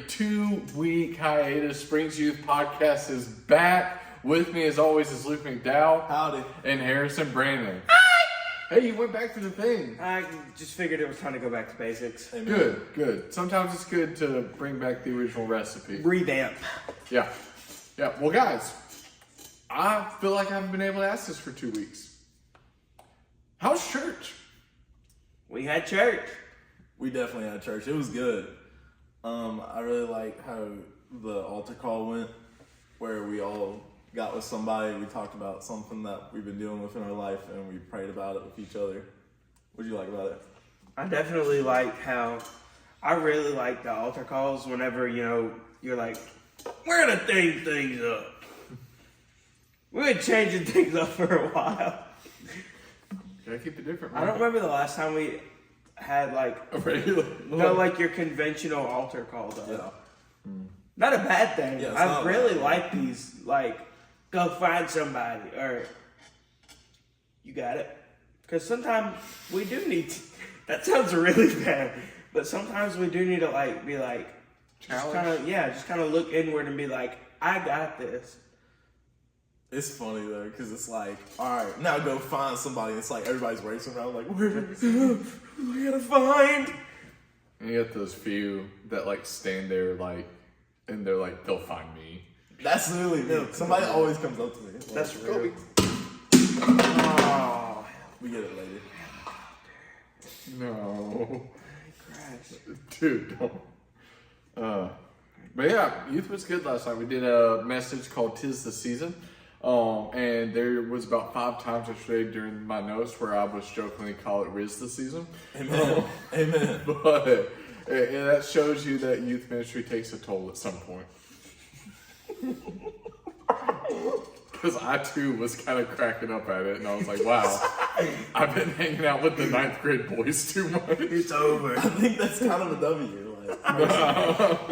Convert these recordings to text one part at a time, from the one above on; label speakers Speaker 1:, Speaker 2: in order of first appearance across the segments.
Speaker 1: 2-week hiatus. Springs Youth Podcast is back. With me, as always, is Luke McDowell.
Speaker 2: Howdy.
Speaker 1: And Harrison Brandon. Hi! Hey, you went back to the thing.
Speaker 3: I just figured it was time to go back to basics.
Speaker 1: Good, good. Sometimes it's good to bring back the original recipe.
Speaker 3: Revamp.
Speaker 1: Yeah. Yeah. Well, guys, I feel like I haven't been able to ask this for 2 weeks. How's church?
Speaker 3: We had church.
Speaker 2: We definitely had church. It was good. I really like how the altar call went, where we all got with somebody. We talked about something that we've been dealing with in our life, and we prayed about it with each other. What did you like about it?
Speaker 3: I definitely like how I really like the altar calls whenever, you're like, we're gonna change things up. We've been changing things up for a while.
Speaker 1: Gotta keep it different,
Speaker 3: I
Speaker 1: man.
Speaker 3: don't remember the last time we had
Speaker 1: A regular.
Speaker 3: like your conventional altar call though.
Speaker 2: Yeah.
Speaker 3: Not a bad thing.
Speaker 2: Yeah, it's
Speaker 3: I
Speaker 2: not
Speaker 3: really
Speaker 2: bad.
Speaker 3: like these, go find somebody, or you got it. Because sometimes we do need to, that sounds really bad, but sometimes we do need to, be like, just kind of look inward and be like, I got this.
Speaker 2: It's funny though, because it's like, all right, now go find somebody. It's like everybody's racing around, like, where we gotta find.
Speaker 1: And you got those few that stand there and they're like, they'll find me.
Speaker 2: That's literally me. Somebody always comes up to me. Like,
Speaker 3: That's real.
Speaker 2: Kobe.
Speaker 3: Oh,
Speaker 2: We get it later.
Speaker 1: No.
Speaker 3: Christ.
Speaker 1: Dude, don't. But yeah, youth was good last night. We did a message called "Tis the Season," and there was about 5 times yesterday during my notes where I was jokingly call it "Riz the Season."
Speaker 2: Amen. Amen.
Speaker 1: But that shows you that youth ministry takes a toll at some point. Because I too was kind of cracking up at it, and I was like, "Wow, I've been hanging out with the 9th grade boys too much."
Speaker 3: It's over.
Speaker 2: I think that's kind of a W.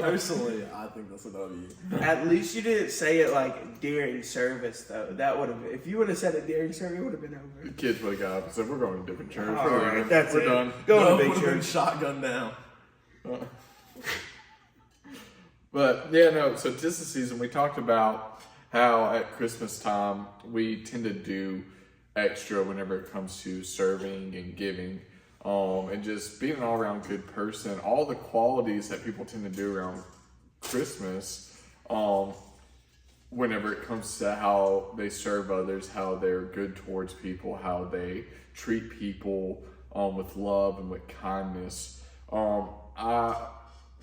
Speaker 2: Personally, I think that's a W.
Speaker 3: At least you didn't say it during service though. That would have, if you would have said it during service, it would have been over.
Speaker 1: The kids would have got up and said, "We're going to a different church.
Speaker 3: All
Speaker 1: We're
Speaker 3: right,
Speaker 1: leaving.
Speaker 3: that's
Speaker 1: We're
Speaker 3: it.
Speaker 1: done."
Speaker 3: Go to big
Speaker 2: would've been
Speaker 3: church.
Speaker 2: shotgun down.
Speaker 1: But yeah, no. So "Tis the Season." We talked about how at Christmas time we tend to do extra whenever it comes to serving and giving, and just being an all-around good person. All the qualities that people tend to do around Christmas, whenever it comes to how they serve others, how they're good towards people, how they treat people with love and with kindness. I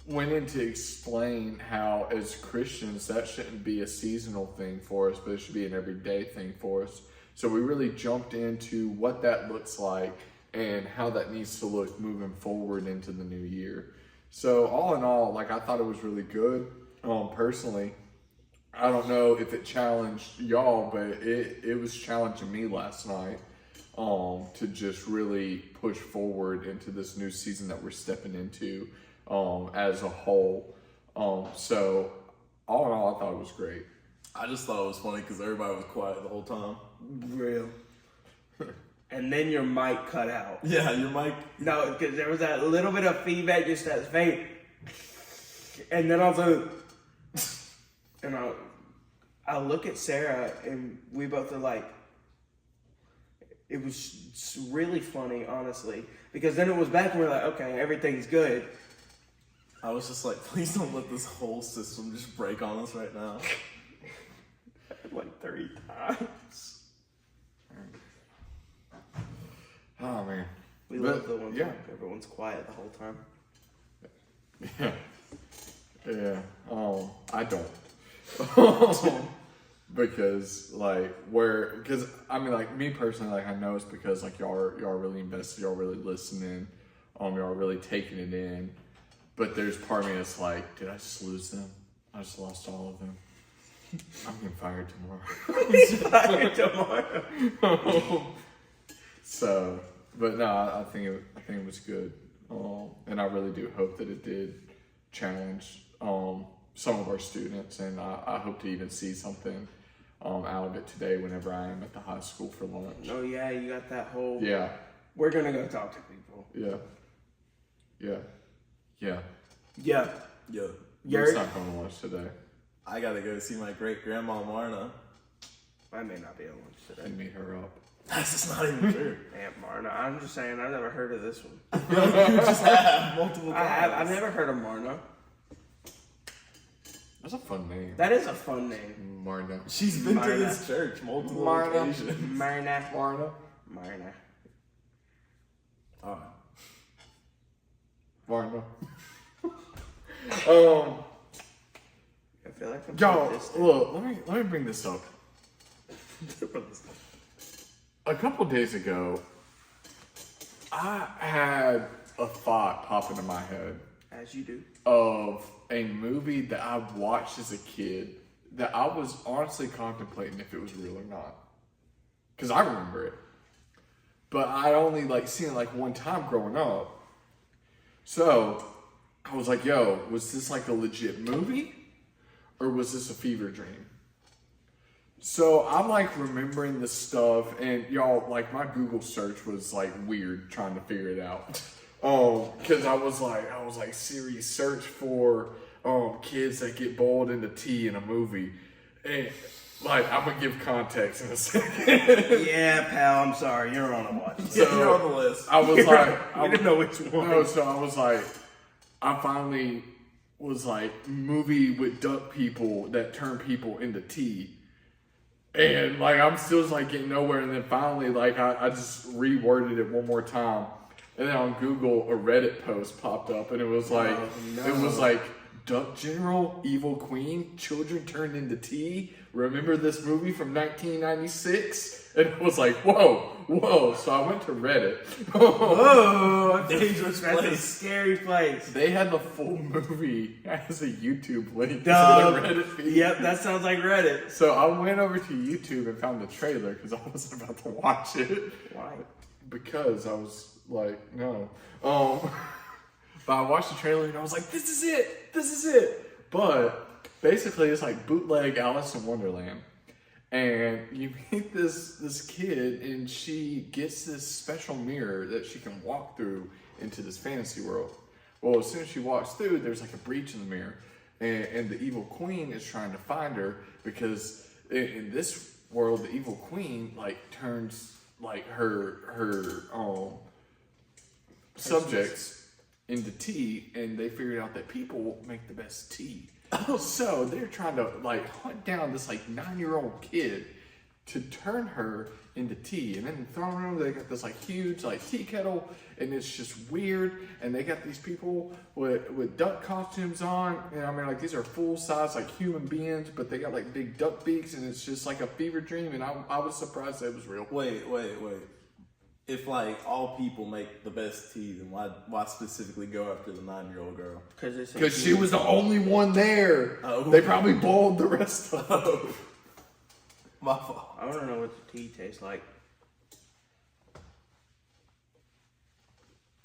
Speaker 1: went in to explain how, as Christians, that shouldn't be a seasonal thing for us, but it should be an everyday thing for us. So we really jumped into what that looks like and how that needs to look moving forward into the new year. So all in all, I thought it was really good. Personally, I don't know if it challenged y'all, but it was challenging me last night to just really push forward into this new season that we're stepping into as a whole. So all in all, I thought it was great.
Speaker 2: I just thought it was funny because everybody was quiet the whole time.
Speaker 3: Real. And then your mic cut out.
Speaker 2: Yeah, your mic.
Speaker 3: No, because there was that little bit of feedback, just that faint. And then also, and I look at Sarah, and we both are like, it was really funny, honestly. Because then it was back, and we're like, okay, everything's good.
Speaker 2: I was just like, please don't let this whole system just break on us right now.
Speaker 3: 3 times.
Speaker 1: Oh man,
Speaker 3: We
Speaker 1: But,
Speaker 3: love the ones
Speaker 1: yeah.
Speaker 3: where everyone's quiet the whole time.
Speaker 1: yeah. I don't. Because me personally, I know it's because y'all are really invested, y'all really listening, y'all are really taking it in. But there's part of me that's like, did I just lose them? I just lost all of them. I'm getting fired tomorrow.
Speaker 3: He's fired tomorrow.
Speaker 1: So, but no, I think it was good, and I really do hope that it did challenge some of our students, and I hope to even see something out of it today whenever I am at the high school for lunch.
Speaker 3: Oh yeah, you got that whole.
Speaker 1: Yeah,
Speaker 3: We're gonna go talk to people.
Speaker 1: yeah, yeah, yeah.
Speaker 3: Yeah.
Speaker 2: Yeah.
Speaker 1: Luke's not going to lunch today.
Speaker 2: I gotta go see my great grandma Marna.
Speaker 3: I may not be at lunch today.
Speaker 1: And meet her up.
Speaker 2: That's just not even true.
Speaker 3: Aunt Marna. I'm just saying, I've never heard of this one.
Speaker 2: You just have multiple
Speaker 3: I have.
Speaker 2: times.
Speaker 3: I've never heard of Marna.
Speaker 1: That's a fun name.
Speaker 3: That is a fun name.
Speaker 1: Marna.
Speaker 2: She's been to
Speaker 3: Marna.
Speaker 2: this church multiple
Speaker 1: Marna.
Speaker 2: occasions.
Speaker 3: Marna.
Speaker 1: Marna.
Speaker 3: Marna.
Speaker 2: Alright.
Speaker 1: Marna.
Speaker 3: I feel like I'm
Speaker 1: Y'all,
Speaker 3: this
Speaker 1: look, let me bring this up. A couple days ago, I had a thought pop into my head
Speaker 3: as you do.
Speaker 1: of a movie that I watched as a kid that I was honestly contemplating if it was real or not. Because I remember it. But I only seen it one time growing up. So I was like, yo, was this a legit movie? Or was this a fever dream? So I'm remembering this stuff, and y'all, my Google search was weird trying to figure it out. Because I was like, Siri, search for kids that get boiled into tea in a movie. And I'm gonna give context in a second.
Speaker 3: Yeah, pal, I'm sorry. You're on a watch list.
Speaker 2: Yeah, you're on the list.
Speaker 1: I was
Speaker 3: I didn't know which one.
Speaker 1: no, so I was I finally was movie with duck people that turn people into tea. And I'm still getting nowhere, and then finally I just reworded it one more time, and then on Google a Reddit post popped up, and it was it was Duck General, Evil Queen, Children Turned into Tea. Remember this movie from 1996? And it was whoa. So I went to Reddit.
Speaker 3: Oh,
Speaker 2: Dangerous
Speaker 3: that's a
Speaker 2: place.
Speaker 3: scary place.
Speaker 1: They had the full movie as a YouTube link
Speaker 3: Dog.
Speaker 1: to the Reddit feed.
Speaker 3: Yep, that sounds like Reddit.
Speaker 1: So I went over to YouTube and found the trailer because I wasn't about to watch it.
Speaker 3: Why?
Speaker 1: Because I was no. But I watched the trailer and I was this is it. But basically it's bootleg Alice in Wonderland. And you meet this kid, and she gets this special mirror that she can walk through into this fantasy world. Well, as soon as she walks through, there's a breach in the mirror, and the evil queen is trying to find her because in this world, the evil queen turns her subjects into tea, and they figured out that people make the best tea. So they're trying to hunt down this 9-year-old kid to turn her into tea. And in the throne room, they got this huge tea kettle, and it's just weird. And they got these people with duck costumes on, and I mean these are full size human beings, but they got big duck beaks, and it's just a fever dream. And I was surprised that it was real.
Speaker 2: Wait. If all people make the best tea, then why specifically go after the 9-year-old girl?
Speaker 1: Because she was the only one there.
Speaker 2: Oh.
Speaker 1: They probably boiled the rest of them.
Speaker 2: My fault.
Speaker 3: I don't know what the tea tastes like.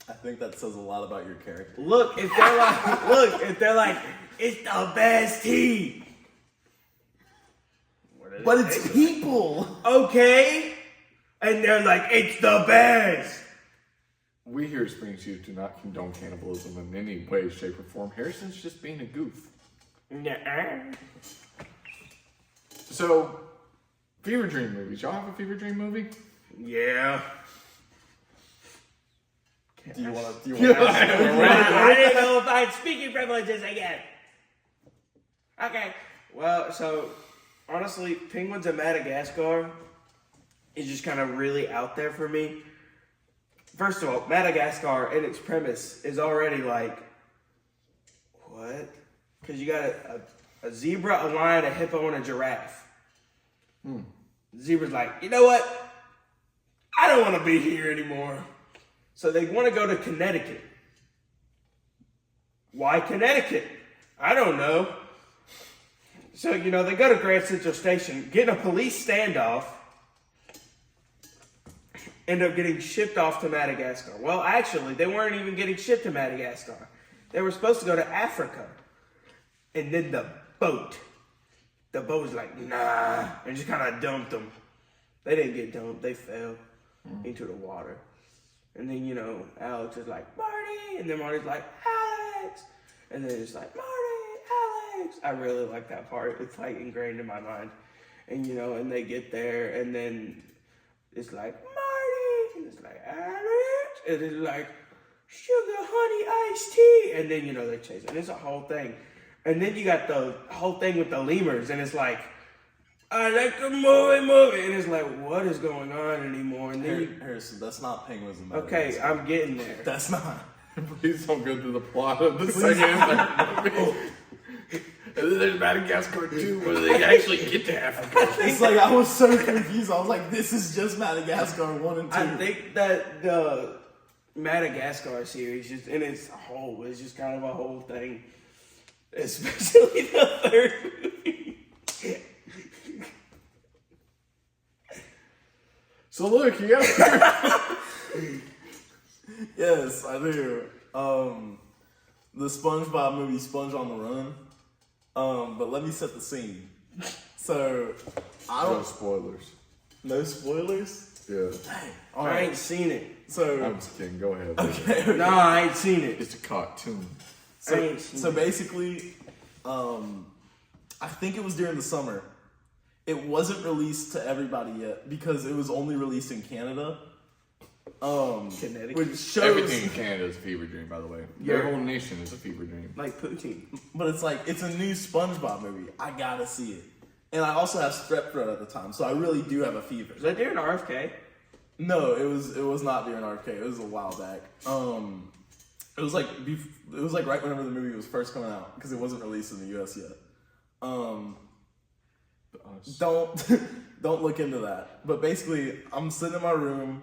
Speaker 2: I think that says a lot about your character.
Speaker 3: Look, if they're it's the best tea. What does
Speaker 2: But
Speaker 3: it
Speaker 2: it's
Speaker 3: taste
Speaker 2: people.
Speaker 3: like? Okay. And they're it's the best.
Speaker 1: We here at Spring Chief do not condone cannibalism in any way, shape, or form. Harrison's just being a goof.
Speaker 3: Nuh-uh.
Speaker 1: So, fever dream movies. Y'all have a fever dream movie?
Speaker 3: Yeah.
Speaker 2: Do you want to?
Speaker 3: I didn't know if I had speaking privileges again. Okay. Well, so honestly, Penguins of Madagascar is just kind of really out there for me. First of all, Madagascar in its premise is already what? Because you got a zebra, a lion, a hippo, and a giraffe. Zebra's you know what? I don't want to be here anymore. So they want to go to Connecticut. Why Connecticut? I don't know. So, they go to Grand Central Station, get in a police standoff, end up getting shipped off to Madagascar. Well, actually, they weren't even getting shipped to Madagascar. They were supposed to go to Africa. And then the boat was nah, and just kind of dumped them. They didn't get dumped. They fell into the water. And then, Alex is Marty. And then Marty's Alex. And then it's Marty, Alex. I really like that part. It's like ingrained in my mind. And you know, and they get there, and then it's like Marty, and it's like Alex, and it's like sugar, honey, iced tea, and then you know they chase it. And it's a whole thing. And then you got the whole thing with the lemurs, and it's like, I like to move it, and it's like, what is going on anymore? And then you,
Speaker 2: Harrison, that's not Penguins and
Speaker 3: okay, I'm getting there.
Speaker 2: That's not.
Speaker 1: Please don't go through the plot of the second movie. And then there's Madagascar 2 where they actually get to Africa.
Speaker 2: It's like I was so confused. I was like, this is just Madagascar 1 and 2.
Speaker 3: I think that the Madagascar series, just in its whole, is just kind of a whole thing. Especially the third movie.
Speaker 1: So look, you got
Speaker 2: Yes, I do. The SpongeBob movie, Sponge on the Run. But let me set the scene. So,
Speaker 1: no spoilers.
Speaker 2: no spoilers?
Speaker 1: Yeah.
Speaker 2: All
Speaker 3: I
Speaker 2: right.
Speaker 3: ain't seen it.
Speaker 2: So,
Speaker 1: I'm just kidding. Go ahead.
Speaker 2: okay.
Speaker 3: No, I ain't seen it.
Speaker 1: It's a cartoon.
Speaker 3: I ain't seen
Speaker 2: So
Speaker 3: it.
Speaker 2: basically, I think it was during the summer. It wasn't released to everybody yet because it was only released in Canada.
Speaker 3: Connecticut.
Speaker 2: Which shows,
Speaker 1: Everything in Canada is a fever dream, by the way. Their
Speaker 3: Yeah.
Speaker 1: whole nation is a fever dream.
Speaker 3: Like Poutine.
Speaker 2: but it's like it's a new SpongeBob movie. I gotta see it, and I also have strep throat at the time, so I really do have a fever.
Speaker 3: Was that during RFK?
Speaker 2: No, it was not during RFK. It was a while back. It was like right whenever the movie was first coming out because it wasn't released in the US yet. Don't look into that. But basically, I'm sitting in my room.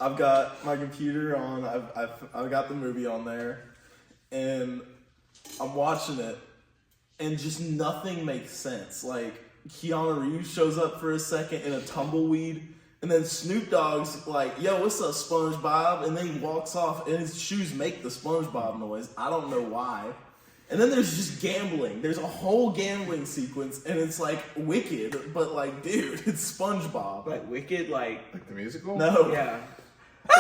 Speaker 2: I've got my computer on. I've got the movie on there, and I'm watching it, and just nothing makes sense. Like Keanu Reeves shows up for a second in a tumbleweed. And then Snoop Dogg's like, yo, what's up, SpongeBob? And then he walks off, and his shoes make the SpongeBob noise. I don't know why. And then there's just gambling. There's a whole gambling sequence, and it's like wicked, but like, dude, it's SpongeBob.
Speaker 3: Like Wicked, like
Speaker 1: Like the musical?
Speaker 2: No.
Speaker 3: yeah.
Speaker 1: Yo,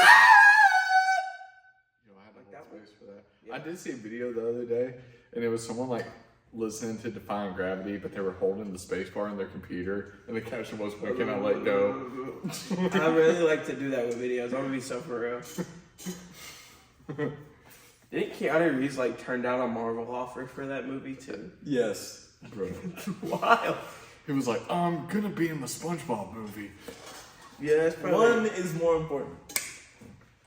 Speaker 1: I had a
Speaker 3: that
Speaker 1: whole space for that.
Speaker 3: Yeah.
Speaker 1: I did see a video the other day, and it was someone like listening to Defying Gravity, but they were holding the space bar on their computer, and the caption was, "When can I let go?"
Speaker 3: I really like to do that with videos. I'm gonna be so for real. Didn't Keanu Reeves like turn down a Marvel offer for that movie too?
Speaker 2: Yes.
Speaker 1: Bro.
Speaker 3: Wild.
Speaker 1: He was like, "I'm gonna be in the SpongeBob movie."
Speaker 3: Yeah, that's probably.
Speaker 2: One is more important.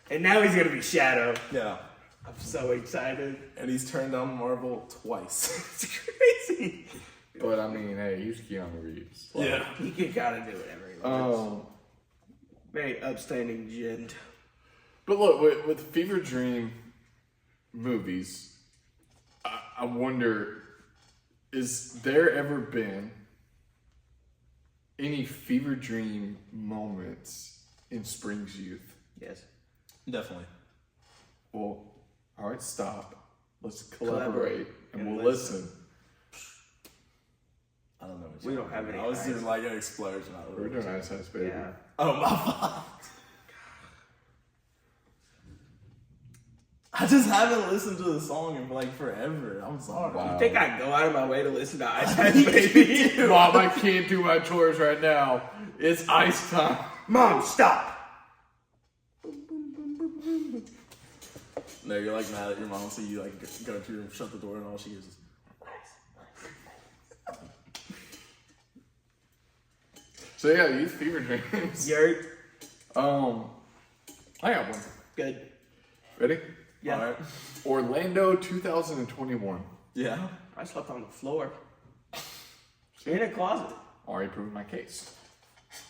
Speaker 3: And now he's gonna be Shadow.
Speaker 2: Yeah.
Speaker 3: I'm so excited.
Speaker 2: And he's turned down Marvel twice.
Speaker 3: It's crazy.
Speaker 1: But I mean, hey, he's Keanu Reeves. Like,
Speaker 2: Yeah.
Speaker 3: He can kind of do whatever he wants.
Speaker 1: Um,
Speaker 3: Very upstanding gent.
Speaker 1: but look, with Fever Dream movies, I wonder, is there ever been any Fever Dream moments in Spring's youth?
Speaker 3: Yes.
Speaker 2: Definitely.
Speaker 1: Well, all right, stop. Let's collaborate and
Speaker 3: and
Speaker 1: we'll
Speaker 3: listen.
Speaker 1: listen.
Speaker 2: I don't know. What
Speaker 3: We
Speaker 2: you're
Speaker 3: don't have
Speaker 2: talking
Speaker 3: any
Speaker 2: about. I was
Speaker 3: eyes.
Speaker 2: doing like an explosion. I
Speaker 1: We're doing Ice Ice Baby.
Speaker 3: Yeah.
Speaker 2: Oh my fault. I just haven't listened to the song in like forever. I'm sorry.
Speaker 1: Wow.
Speaker 3: You think I go out of my way to listen to Ice Ice Baby?
Speaker 1: Mom, I can't do my chores right now. It's ice time.
Speaker 3: Mom, stop.
Speaker 2: No, you're like mad at your mom, so you like go to your room, shut the door, and all she hears is.
Speaker 1: So yeah, youth Fever Dreams.
Speaker 3: You're
Speaker 1: I got one.
Speaker 3: good.
Speaker 1: Ready?
Speaker 3: Yeah.
Speaker 2: All right.
Speaker 1: Orlando 2021.
Speaker 2: Yeah.
Speaker 3: I slept on the floor. In a closet.
Speaker 1: Already proved my case.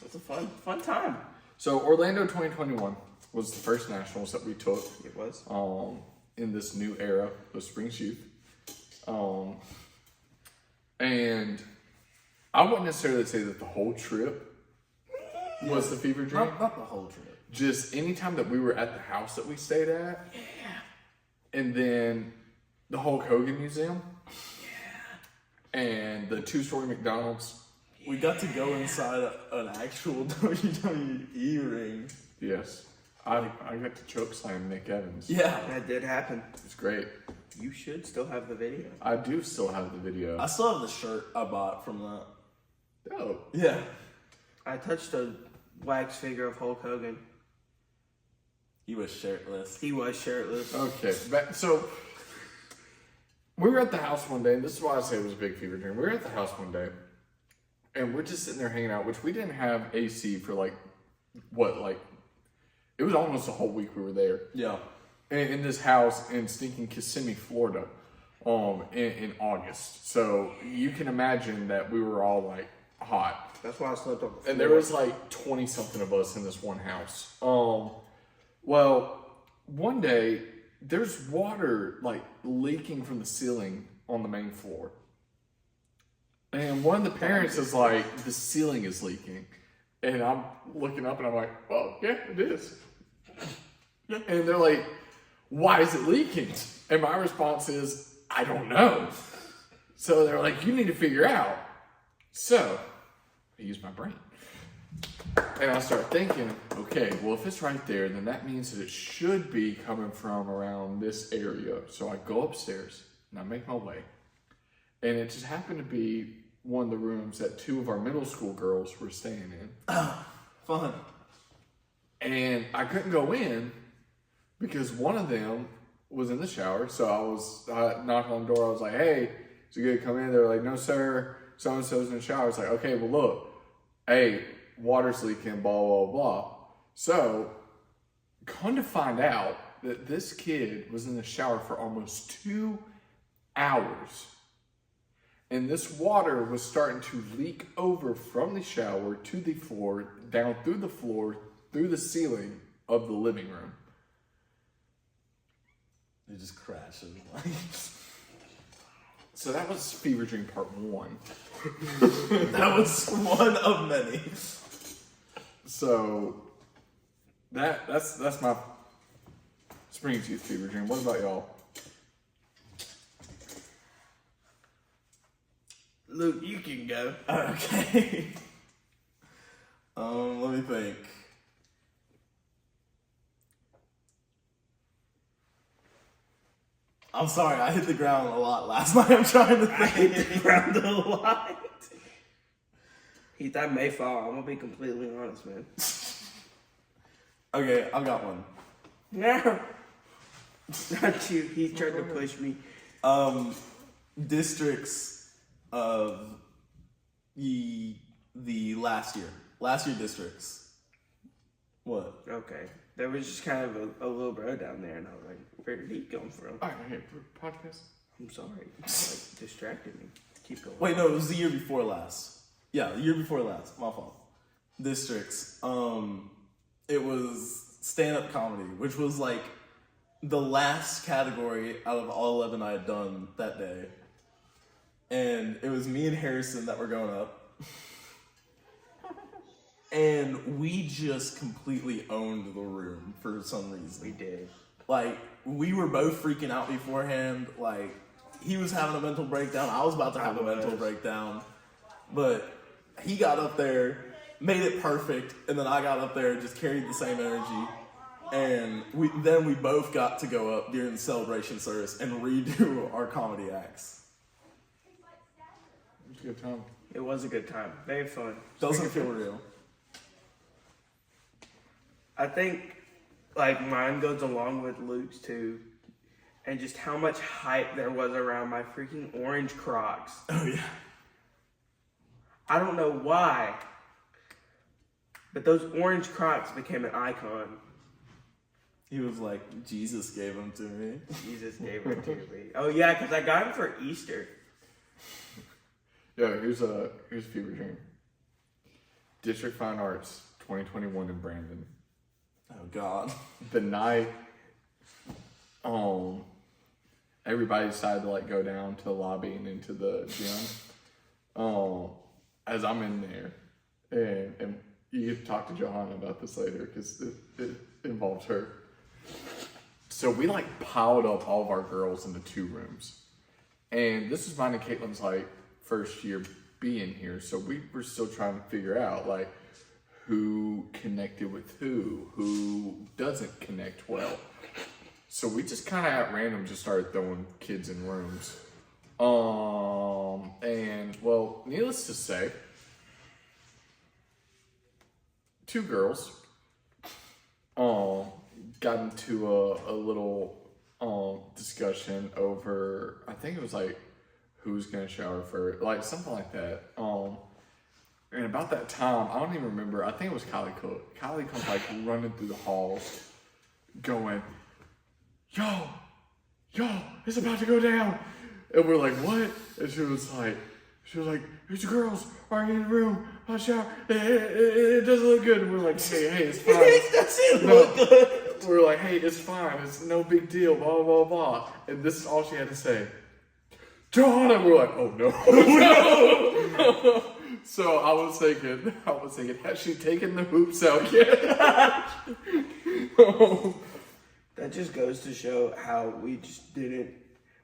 Speaker 3: It's a fun time.
Speaker 1: So Orlando 2021 was the first nationals that we took
Speaker 3: It was.
Speaker 1: in this new era of Springs Youth. And I wouldn't necessarily say that the whole trip was the Fever Dream.
Speaker 2: Not the whole trip.
Speaker 1: Just anytime that we were at the house that we stayed at. And then the Hulk Hogan Museum. And the 2-story McDonald's.
Speaker 2: We got to go inside an actual WWE ring.
Speaker 1: Yes. I got to choke slam Nick Evans.
Speaker 2: Yeah.
Speaker 3: That did happen.
Speaker 1: It's great.
Speaker 3: You should still have the video.
Speaker 1: I do still have the video.
Speaker 2: I still have the shirt I bought from that.
Speaker 1: Oh,
Speaker 2: Yeah.
Speaker 3: I touched a wax figure of Hulk Hogan.
Speaker 2: He was shirtless.
Speaker 3: He was shirtless.
Speaker 1: okay. So we were at the house one day, and this is why I say it was a big fever dream. We were at the house one day, and we're just sitting there hanging out, which we didn't have AC for it was almost a whole week we were there.
Speaker 2: Yeah.
Speaker 1: In this house in stinking Kissimmee, Florida, in August. So you can imagine that we were all like hot.
Speaker 3: That's why I slept on the floor.
Speaker 1: And there was like 20 something of us in this one house. Well, one day there's water like leaking from the ceiling on the main floor. And one of the parents is like, the ceiling is leaking. And I'm looking up and I'm like, well, yeah, it is. And they're like, why is it leaking? And my response is, I don't know. So they're like, you need to figure out. So I use my brain. And I start thinking, okay, well, if it's right there, then that means that it should be coming from around this area. So I go upstairs and I make my way. And it just happened to be one of the rooms that two of our middle school girls were staying in.
Speaker 2: Fun.
Speaker 1: And I couldn't go in because one of them was in the shower. So I knocked on the door. I was like, hey, is it good to come in? They were like, no, sir. So-and-so's in the shower. I was like, okay, well, look. Hey, water's leaking, blah, blah, blah. So, come to find out that this kid was in the shower for almost 2 hours. And this water was starting to leak over from the shower to the floor, down through the floor, through the ceiling of the living room.
Speaker 2: It just crashed.
Speaker 1: So that was Fever Dream Part 1.
Speaker 2: That was one of many.
Speaker 1: So that's my Spring Tooth Fever Dream. What about y'all?
Speaker 3: Luke, you can go.
Speaker 2: Okay. Let me think. I'm sorry, I hit the ground a lot last night. I'm trying to
Speaker 3: I hit
Speaker 2: think.
Speaker 3: the ground a lot. Heath, I may fall. I'm gonna be completely honest, man.
Speaker 2: Okay, I've got one.
Speaker 3: No. Not you. He tried to push me.
Speaker 2: Districts of the last year districts. What?
Speaker 3: Okay. There was just kind of a little bro down there, and I was like, where did he come from?
Speaker 1: All right, hey, podcast.
Speaker 3: I'm sorry. Like, distracted me. Keep going.
Speaker 2: Wait, no, it was the year before last. Yeah, the year before last. My fault. Districts. It was stand-up comedy, which was like the last category out of all 11 I had done that day. And it was me and Harrison that were going up. And we just completely owned the room for some reason.
Speaker 3: We did.
Speaker 2: Like, we were both freaking out beforehand. Like, he was having a mental breakdown. I was about to have a mental breakdown. But he got up there, made it perfect, and then I got up there and just carried the same energy. And we both got to go up during the celebration service and redo our comedy acts.
Speaker 1: It was a good time.
Speaker 3: It was a good time. Very fun.
Speaker 2: Doesn't feel real.
Speaker 3: I think, like, mine goes along with Luke's too, and just how much hype there was around my freaking orange Crocs.
Speaker 2: Oh, yeah.
Speaker 3: I don't know why, but those orange Crocs became an icon.
Speaker 2: He was like, Jesus gave them to me.
Speaker 3: Jesus gave it to me. Oh yeah, because I got them for Easter.
Speaker 1: Yeah, here's a Fever Dream. District Fine Arts 2021 in Brandon.
Speaker 2: Oh, God.
Speaker 1: The night, everybody decided to like go down to the lobby and into the gym. As I'm in there, and you get to talk to Johanna about this later because it involves her. So we like piled up all of our girls into 2 rooms, and this is mine and Caitlin's like first year being here, so we were still trying to figure out like who connected with who doesn't connect well. So we just kind of at random just started throwing kids in rooms. And well, needless to say, 2 girls got into a little discussion over, I think it was like who's gonna shower first, like something like that. And about that time, I don't even remember, I think it was Kylie Cook. Kylie comes like running through the halls going, yo, it's about to go down. And we're like, what? And she was like, these girls are in the room. I'll shower. It doesn't look good. And we're like, hey, it's fine.
Speaker 3: It doesn't look good.
Speaker 1: We're like, hey, it's fine. It's no big deal. Blah, blah, blah. And this is all she had to say. Johanna. We're like, oh, no. No. So I was thinking, has she taken the hoops out yet?
Speaker 3: That just goes to show how we just didn't.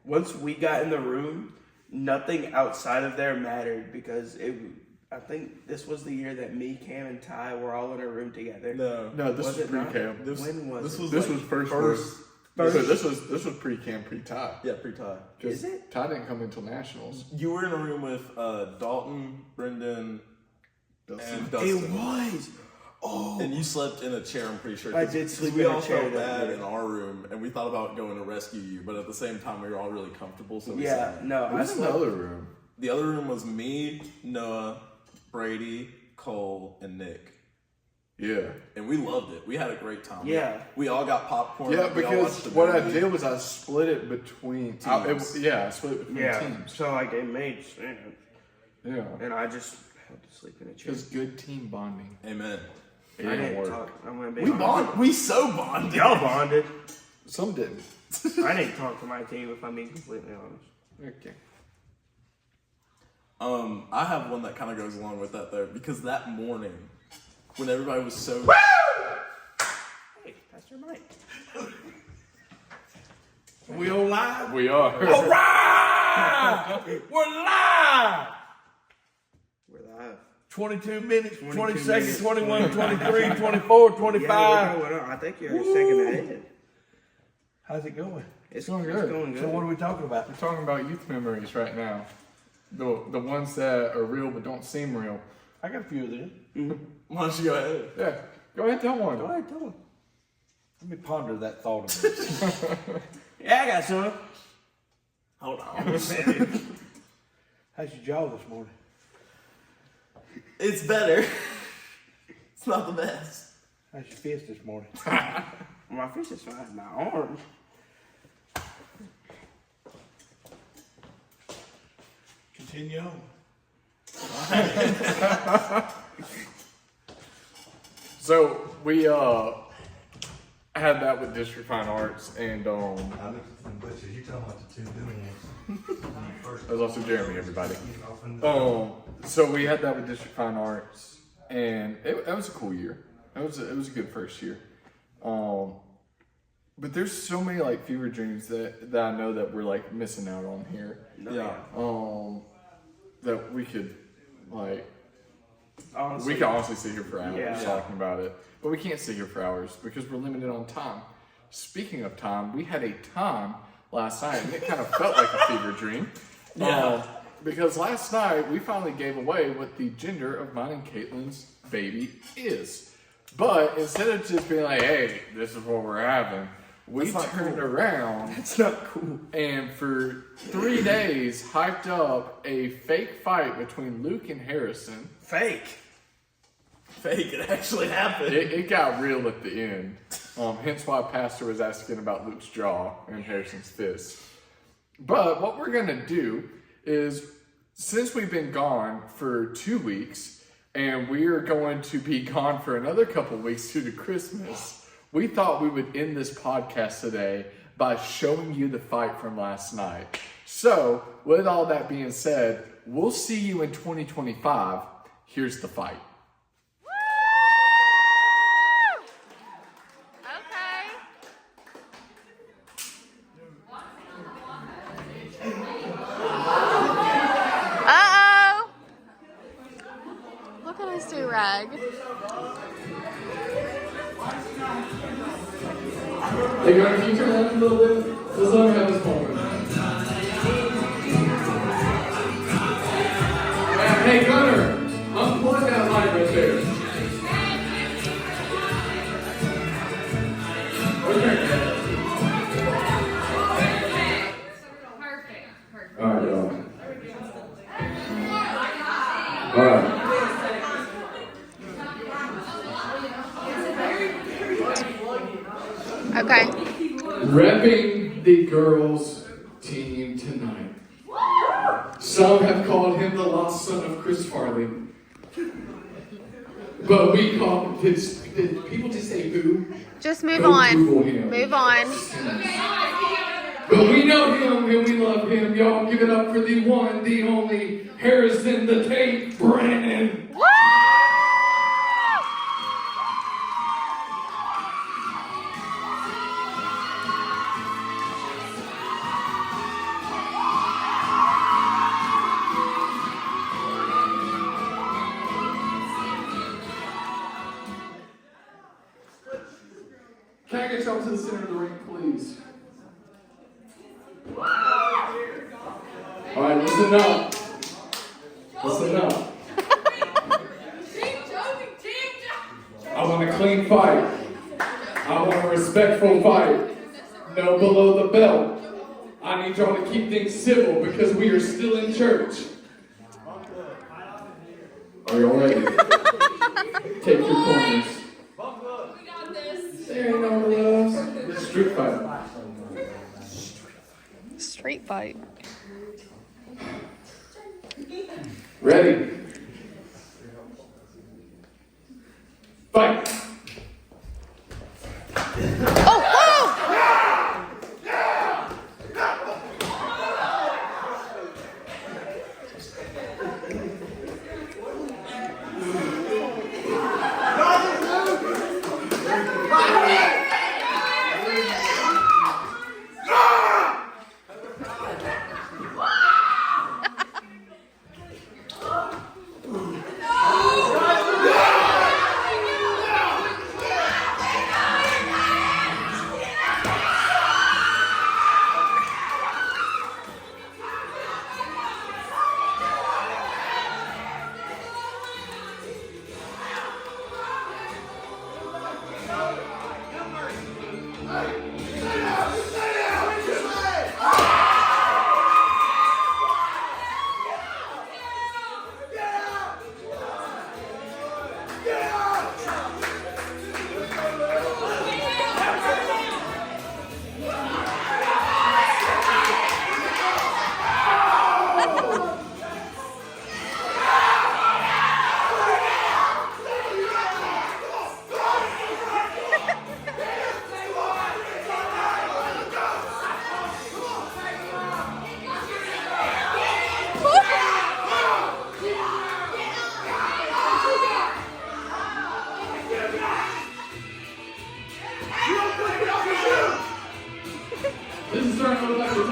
Speaker 3: Once we got in the room, nothing outside of there mattered because I think this was the year that me, Cam, and Ty were all in a room together.
Speaker 1: No, this was pre-cam.
Speaker 3: When was it?
Speaker 1: This was first. So this was pre-cam, pre-Ty.
Speaker 2: Yeah, pre-Ty.
Speaker 3: Is it?
Speaker 1: Ty didn't come until nationals.
Speaker 2: You were in a room with Dalton, Brendan, and Dustin.
Speaker 3: It was. Oh.
Speaker 2: And you slept in a chair, I'm pretty sure.
Speaker 3: I did sleep
Speaker 2: we
Speaker 3: in a
Speaker 2: all
Speaker 3: chair
Speaker 2: felt
Speaker 3: that
Speaker 2: bad
Speaker 3: day.
Speaker 2: in our room, and we thought about going to rescue you, but at the same time, we were all really comfortable, so we
Speaker 3: Yeah,
Speaker 2: sat.
Speaker 3: no, I
Speaker 1: What's in the
Speaker 3: slept.
Speaker 1: other room?
Speaker 2: The other room was me, Noah, Brady, Cole, and Nick.
Speaker 1: Yeah.
Speaker 2: And we loved it. We had a great time.
Speaker 3: Yeah.
Speaker 2: We all got popcorn.
Speaker 1: Yeah,
Speaker 2: we all
Speaker 1: because
Speaker 2: watched the
Speaker 1: what I
Speaker 2: movie.
Speaker 1: did was I split it between teams. I split it between teams.
Speaker 3: So like they made sense.
Speaker 1: Yeah.
Speaker 3: And I just had to sleep in a chair.
Speaker 1: Because good team bonding.
Speaker 2: Amen.
Speaker 1: It
Speaker 3: I
Speaker 1: didn't
Speaker 3: didn't
Speaker 1: work.
Speaker 3: talk. I'm gonna be
Speaker 2: We
Speaker 3: honest.
Speaker 2: bond. We so bonded.
Speaker 3: Y'all bonded.
Speaker 1: Some didn't.
Speaker 3: I didn't talk to my team if I'm being completely honest.
Speaker 1: Okay.
Speaker 2: I have one that kind of goes along with that though, because that morning, when everybody was so
Speaker 3: Hey, that's your mic.
Speaker 4: We on live?
Speaker 1: We are.
Speaker 4: All right! We're live!
Speaker 3: We're live.
Speaker 4: 22 minutes,
Speaker 3: 22
Speaker 4: 20 seconds,
Speaker 3: minutes,
Speaker 4: 21, 23, 24, 25.
Speaker 3: Yeah, we're going. I think you're a second ahead.
Speaker 4: How's it going?
Speaker 3: It's
Speaker 1: going
Speaker 3: It's
Speaker 1: good.
Speaker 3: going good.
Speaker 4: So what are we talking about?
Speaker 1: We're talking about youth memories right now. The ones that are real but don't seem real.
Speaker 4: I got a few of them.
Speaker 2: Why don't you go ahead?
Speaker 1: Yeah. Go ahead, tell one.
Speaker 3: Go ahead, tell them.
Speaker 4: Let me ponder that thought a minute.
Speaker 3: Yeah, I got some.
Speaker 2: Hold on.
Speaker 4: How's your jaw this morning?
Speaker 2: It's better. It's not the best.
Speaker 4: How's your fist this morning?
Speaker 3: My fish is fine. My arm.
Speaker 4: Continue on.
Speaker 1: So we had that with District Fine Arts and
Speaker 5: I looked at some butchers. You talking about the two doing this?
Speaker 1: there's also Jeremy, everybody.
Speaker 5: Off in the
Speaker 1: So we had that with District Fine Arts, and it was a cool year. It was a good first year. But there's so many like fever dreams that I know that we're like missing out on here.
Speaker 2: Yeah.
Speaker 1: That we could like
Speaker 3: Honestly,
Speaker 1: we can honestly sit here for hours
Speaker 3: Yeah.
Speaker 1: talking about it, but we can't sit here for hours because we're limited on time. Speaking of time, we had a time last night, and it kind of felt like a fever dream.
Speaker 2: Yeah.
Speaker 1: Because last night we finally gave away what the gender of mine and Caitlin's baby is. But instead of just being like, "Hey, this is what we're having," we
Speaker 2: That's not
Speaker 1: turned
Speaker 2: cool.
Speaker 1: around
Speaker 3: it's not cool.
Speaker 1: and for 3 days hyped up a fake fight between Luke and Harrison.
Speaker 3: Fake.
Speaker 2: Fake. It actually happened.
Speaker 1: It got real at the end. Hence why Pastor was asking about Luke's jaw and Harrison's fist. But what we're going to do is, since we've been gone for 2 weeks, and we are going to be gone for another couple weeks due to Christmas, we thought we would end this podcast today by showing you the fight from last night. So, with all that being said, we'll see you in 2025. Here's the fight.
Speaker 6: Okay. Uh-oh. Look at his do-rag.
Speaker 1: Hey, Gunner, can you turn that up a little bit? Let's let him have this moment. Hey, Gunner, unplug that light right there. Okay. All right, y'all. All right.
Speaker 6: Okay.
Speaker 1: Repping the girls' team tonight. Some have called him the lost son of Chris Farley. But we call him, did people just say who?
Speaker 6: Just move
Speaker 1: Go
Speaker 6: on.
Speaker 1: Google him.
Speaker 6: Move on.
Speaker 1: But we know him and we love him. Y'all give it up for the one, the only Harrison the Tank Brennan.
Speaker 6: Woo!
Speaker 1: Can I get y'all to the center of the ring, please? All right, listen up. Listen up. I want a clean fight. I want a respectful fight. No below the belt. I need y'all to keep things civil because we are still in church. Are y'all ready? Take your corners. There ain't no gloves. Street fight.
Speaker 6: Street fight.
Speaker 1: Ready? Fight!
Speaker 6: Oh, whoa!
Speaker 1: This is starting to look like a